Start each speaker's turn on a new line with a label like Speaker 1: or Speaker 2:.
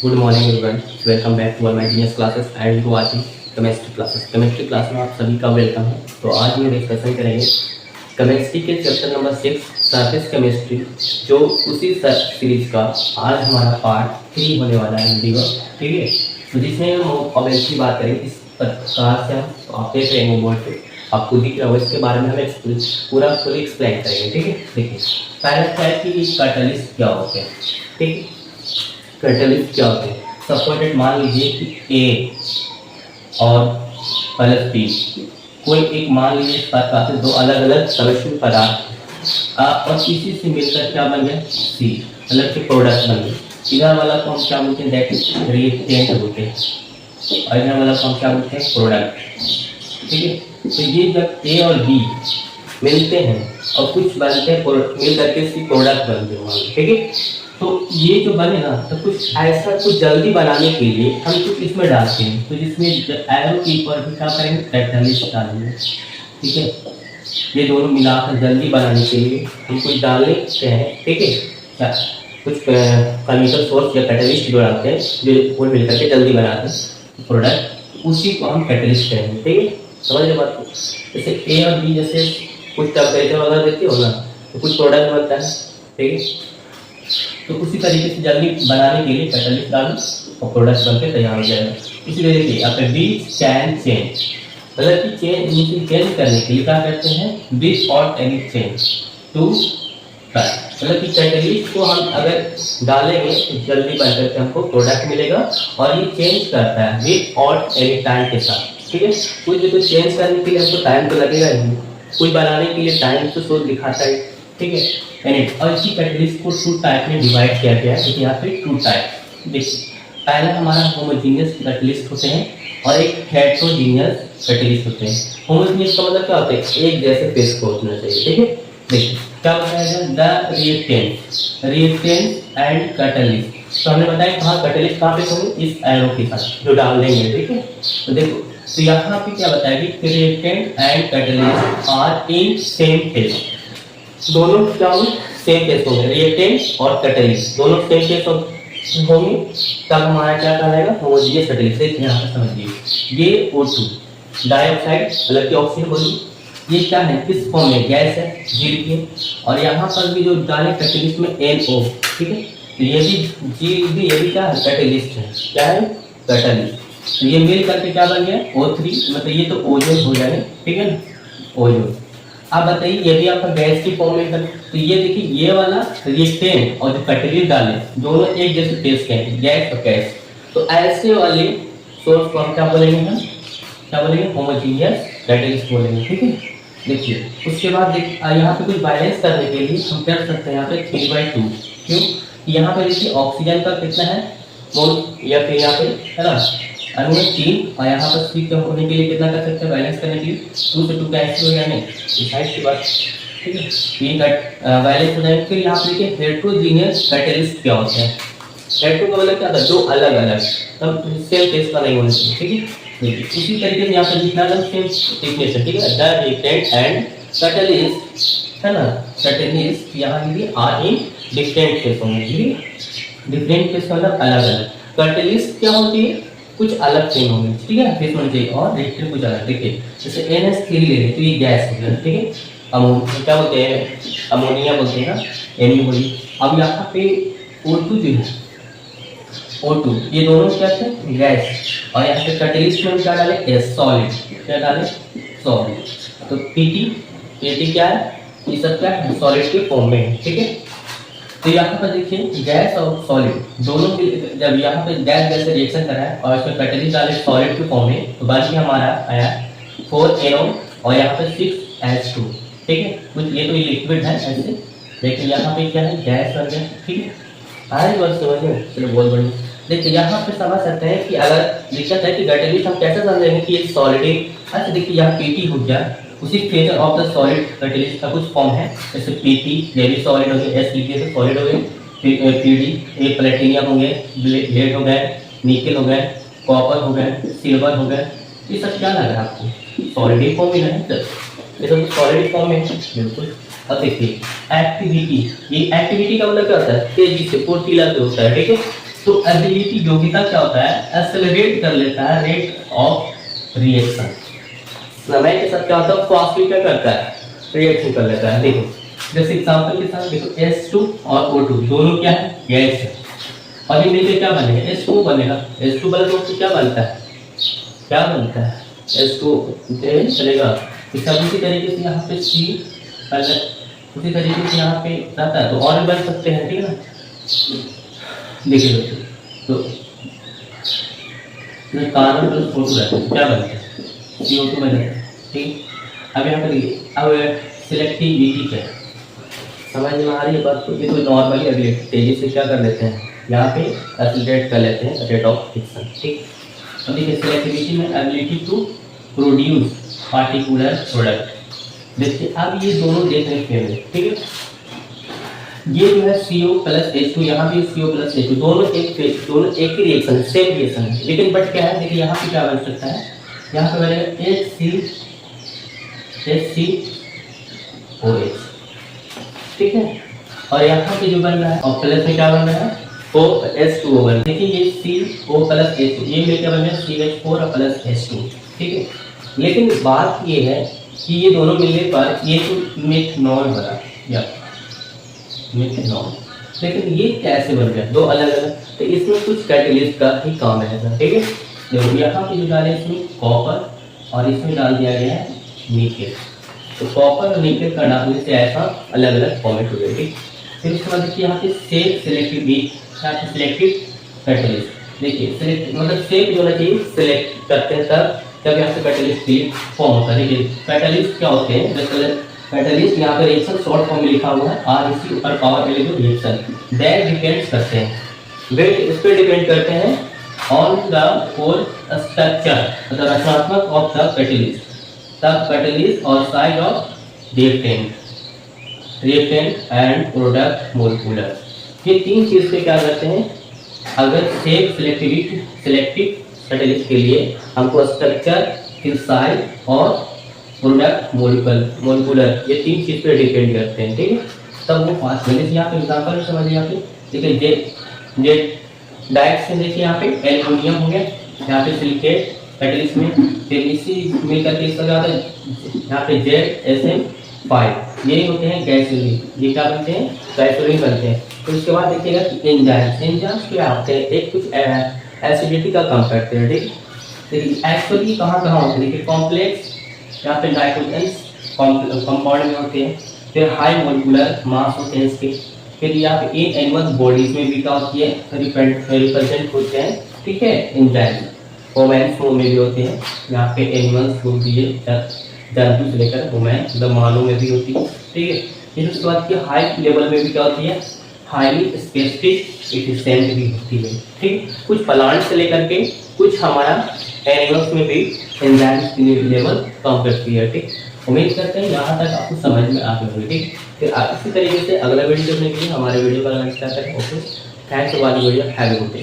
Speaker 1: Good morning everyone, welcome back to my genius classes and to watching chemistry classes. Chemistry class में आप सभी का welcome है। तो आज हम डिस्कशन करेंगे केमिस्ट्री के चैप्टर नंबर 6 सरफेस केमिस्ट्री, जो उसी सीरीज का आज हमारा पार्ट 3 होने वाला है वीडियो। ठीक है, तो जिसमें हम ऑब्जेक्ट की बात करेंगे इस प्रकार से हम आप देख रहे हैं बोर्ड पे, आप खुद ही इसके बारे में हम पूरा फुल एक्सप्लेन करेंगे। ठीक है, देखिए पहला क्या है कि कैटलिस्ट क्या होते हैं। ठीक है, कैटलिस्ट क्या होते हैं। सपोर्टेड मान लीजिए कि ए और प्लस बी, कोई एक मान लीजिए इस प्रकार से दो अलग अलग समिश्र पदार्थ और इसी से मिलकर क्या बन गया सी, मतलब कि प्रोडक्ट बन गया। इधर वाला को हम क्या बोलते हैं, दैट रिएक्टेंट बोलते हैं, और इधर वाला को हम क्या बोलते हैं, प्रोडक्ट। ठीक है, तो ये जब ए और बी मिलते हैं और कुछ बनते हैं, मिल करके इसकी प्रोडक्ट बनते हैं। ठीक है, तो ये जो बने ना, तो कुछ ऐसा कुछ जल्दी बनाने के लिए हम कुछ इसमें डालते हैं, तो जिसमें एरो के ऊपर भी क्या करेंगे, कैटलिस्ट डालेंगे। ठीक है, ये दोनों मिलाकर जल्दी बनाने के लिए हम कुछ डालते हैं। ठीक है, कुछ केमिकल सोर्स या कैटलिस्ट जो डालते हैं, जो वो मिल करके जल्दी बनाते हैं प्रोडक्ट, उसी को हम कैटलिस्ट करेंगे। ठीक है, समझ रहे बात को। जैसे ए और बी जैसे कुछ टेम्परेचर वगैरह देते हो ना, तो कुछ प्रोडक्ट बनता है। ठीक है, तो उसी तरीके से जल्दी बनाने के लिए कैटलिस्ट डालो और प्रोडक्ट बनकर तैयार हो जाएगा। इसी वजह से यहाँ पे बी कैन चेंज, मतलब कि चेंज करने के लिए क्या करते हैं, विथ और एनी चेंज टू, मतलब कि कैटलिस्ट को हम अगर डालेंगे तो जल्दी बन करके हमको प्रोडक्ट मिलेगा, और ये चेंज करता है विथ और एनी टाइम के साथ। ठीक है, कुछ भी तो चेंज करने के लिए हमको टाइम तो लगेगा ही, कुछ बनाने के लिए टाइम तो सोच दिखाता है। ठीक है, और इसी कैटलिस्ट को 2 टाइप में डिवाइड किया गया है। यहाँ पे 2 टाइप देखिए, पहला हमारा होमोजीनियस कैटलिस्ट होते हैं और एक हेटेरोजीनियस कैटलिस्ट होते हैं। होमोजीनियस का मतलब क्या होता है, एक जैसे फेस को होना चाहिए। ठीक है, देखिए क्या बताया जाए, द रिएक्टेंट एंड कैटलिस्ट। तो हमने बताया कहाँ कैटलिस्ट कहाँ पे होंगे, इस एरो के साथ जो डाल देंगे। ठीक है, तो देखो, तो यहाँ पे क्या बताया कि reactant and catalyst are in same phase, दोनों क्या होंगे, सेम फेस होंगे। रिएक्टेंट और कैटलिस्ट दोनों सेम फेस होंगे, तब हमारा क्या कहलाएगा, होमोजीनियस कैटलिस्ट। यहाँ पर समझिए, ये O2 डाइऑक्साइड मतलब कि ऑक्सीजन बोलिए, ये क्या है, किस फॉर्म में, गैस है, जील के, और यहाँ पर भी जो डाले कैटलिस्ट में NO। ठीक है, तो ये भी जील भी, ये भी क्या है, कैटलिस्ट है। क्या है, कैटलिस्ट। तो ये मिल करके क्या बन गया, O3, मतलब ये तो ओजोन हो जाए। ठीक है ना, ओजोन। आप बताइए, ये भी आपका गैस की फॉर्म में कर, तो ये देखिए ये वाला रिएक्टेंट और जो कैटलिस्ट डाले दोनों एक जैसे फेस के हैं, गैस और गैस। तो ऐसे वाले सोर्स को हम क्या बोलेंगे, हम क्या बोलेंगे, होमोजीनियस कैटलिस्ट बोलेंगे। ठीक है, देखिए उसके बाद यहाँ पे कुछ बैलेंस करने के लिए हम कर सकते हैं यहाँ पे 3/2। क्यों, यहाँ पे देखिए ऑक्सीजन का कितना है मोल, या फिर यहाँ पे है ना अणु में 3, और यहाँ पर C कम होने के लिए कितना कर सकते हैं, बैलेंस करने के लिए 2 से 2 कैंसिल हो जाने, डिसाइड की बात। ठीक है, ये बैलेंस हो जाएंगे। फिर यहाँ पे देखिए हेटेरोजीनियस कैटलिस्ट क्या होता है। हेटेरो का मतलब क्या होता है, दो अलग अलग, तब सेम फेस का नहीं होना चाहिए। ठीक है, देखिए उसी तरीके से यहाँ पर लिखना है सेम डेफिनेशन। ठीक है, द रिएक्टेंट एंड कैटलिस्ट है ना, कैटलिस्ट यहाँ लिखिए आर इन डिफरेंट फेस होंगे। ठीक है, डिफरेंट फेस मतलब अलग अलग। कैटलिस्ट क्या होती है, कुछ अलग चेंज होंगे। ठीक है, फेस होना चाहिए, और रिएक्टेंट कुछ अलग। देखिए जैसे NH3 ले लें तो ये गैस हो गया। ठीक है, क्या बोलते हैं, अमोनिया बोलते हैं ना, NO बोलिए। अब यहाँ पे O2 जो है, O2, ये दोनों क्या थे, गैस, और यहाँ पे कैटलिस्ट में क्या डाले, S सॉलिड, क्या डाले, सॉलिड। तो PT क्या है, ये सब क्या है, सॉलिड के फॉर्म में है। ठीक है, तो यहाँ पर देखिए गैस और सॉलिड दोनों के, जब यहाँ पे गैस जैसे रिएक्शन करा है और इसमें कैटलिस्ट डाले सॉलिड के फॉर्म में, तो बाकी हमारा आया 4NO और यहाँ पे 6H2। ठीक है, कुछ ये तो लिक्विड है ऐसे, लेकिन यहाँ पे क्या है, गैस बन गया। ठीक है, आज बात समझ में, चलो बहुत बढ़िया। देखिए यहाँ पे समझ सकते हैं कि अगर दिक्कत है कि कैटलिस्ट हम कैसे समझेंगे कि ये सॉलिड है। अच्छा देखिए यहाँ PT हो गया, उसी phasor of the solid catalyst का कुछ फॉर्म है, जैसे PT ये भी सॉलिड हो गया, S लिखिए तो सॉलिड हो गए, फिर PD ये प्लेटिनियम हो गए, लेड हो गए, निकल हो गए, कॉपर हो गए, सिल्वर हो गए। ये सब क्या लग रहा है आपको, सॉलिड फॉर्म में है, ये सब सॉलिड फॉर्म में बिल्कुल। अब देखिए एक्टिविटी, ये एक्टिविटी का मतलब क्या होता है, तेजी से फुर्तीला से होता है। ठीक है, तो एबिलिटी योग्यता क्या होता है, एक्सेलरेट कर लेता है रेट ऑफ रिएक्शन। समय के साथ क्या होता है, फास्टली क्या करता है, रिएक्शन कर लेता है। देखो जैसे एग्जांपल के साथ देखो H2 और O2 दोनों क्या है, गैस है, और ये मिलकर क्या बनेगा, H2 बनेगा। H2 बने तो क्या बनता है, क्या बनता है, H2 चलेगा। इसका उसी तरीके से यहाँ पे C उसी तरीके से यहाँ पे रहता है, तो और भी बन सकते हैं, ठीक है ना। देखिए दोस्तों, तो कार्बन प्लस O2 रहता है, क्या बनता है, CO2 बन जाता है, ठीक। अब यहाँ पर देखिए, अब सिलेक्टिविटी क्या है, समझ में आ रही है बात। तो ये तो नॉर्मली अभी तेजी से क्या कर लेते हैं, यहाँ पे एक्सेलरेट कर लेते हैं रेट ऑफ रिएक्शन, ठीक। तो देखिए सिलेक्टिविटी में ability to produce particular product. देखिए अब ये दोनों देख रहे हैं, ठीक है। ये जो है CO प्लस H2, यहाँ भी CO प्लस H2, दोनों एक ही रिएक्शन, सेम रिएक्शन है, लेकिन बट क्या है, देखिए यहाँ पे क्या बन सकता है, यहाँ पे बनेगा HCOH, ठीक है। और यहाँ पे जो बन रहा है, और प्लस में क्या बन रहा है, OH2O बन। देखिए ये CO प्लस H2, ये मिलकर बन रहा है CH4 और प्लस H2, ठीक है। लेकिन बात ये है कि ये दोनों मिलने पर ये तो मिथनॉल बना, या मिथनॉल, लेकिन ये कैसे बन गया, दो अलग अलग। तो इसमें कुछ कैटलिस्ट का ही काम है, ठीक है। देखो यहाँ पे जो डाले इसमें कॉपर और इसमें डाल दिया गया है निकेल। तो कॉपर और निकेल का डालने से ऐसा अलग अलग फॉर्मेट हो गया, ठीक। फिर उसके बाद देखिए यहाँ पे सेफ सिलेक्टिव कैटलिस्ट। देखिए सेलेक्ट मतलब सेफ जो होना चाहिए, सिलेक्ट करते हैं तब यहाँ से कैटलिस्ट फॉर्म होता है। देखिए कैटलिस्ट क्या होते हैं, कैटलिस्ट यहाँ पे रिएक्शन शॉर्ट फॉर्म में लिखा हुआ है, REC और power element reaction that depends करते हैं, वे इस पे डिपेंड करते हैं ऑन द कोर स्ट्रक्चर, मतलब रचनात्मक ऑफ द कैटलिस्ट और size of reactant and product molecular. ये तीन चीज पे क्या करते हैं, अगर सिलेक्टिव कैटलिस्ट के लिए हमको स्ट्रक्चर, फिर साइज और प्रोडक्ट मोलिकुलर, ये तीन चीज पे डिपेंड करते हैं, ठीक है। तब वो फास्ट में, जैसे यहाँ पे एग्जाम्पल में समझिए, यहाँ पे देखिए जे डायरेक्ट से देखिए यहाँ पे एल्युमिनियम हो गया, यहाँ पे सिलिकेट कैटलिस्ट में, फिर इसी मिलकर के इसका आता है यहाँ पे ZSM5, ये होते हैं गैसोलीन, ये क्या बनते हैं, गैसोलीन बनते हैं। तो उसके बाद देखिएगा कि एंजाइम्स क्या होते हैं, एक कुछ एसिडिटी का काम करते हैं, ठीक। देखिए एक्चुअली कहाँ होते हैं, देखिए कॉम्प्लेक्स यहाँ पे नाइट्रोजन कंपाउंड में होते हैं, फिर हाई मोलिकुलर मास होते हैं इसके, फिर यहाँ पे इन एनिमल बॉडीज में भी क्या होती है, रिप्रेजेंट होते हैं, ठीक है। एंजाइम वुमेन्स में भी होते हैं, यहाँ पे एनिमल्स होती है, जंतु से लेकर वुमेन मतलब मानव में भी होती है, ठीक है। फिर उसके बाद की हाई लेवल में भी क्या होती है, हाईली स्पेसिफिक एफिशिएंट भी होती है, ठीक। कुछ प्लांट से लेकर के कुछ हमारा एनिमल्स में भी एंजाइम्स की लेवल कम करती है, ठीक। उम्मीद करते हैं यहाँ तक आपको समझ में आ गई, ठीक। फिर इसी तरीके से अगला वीडियो देखने के लिए हमारे वीडियो का लाइक करें। Okay, thanks for watching video, have a good day.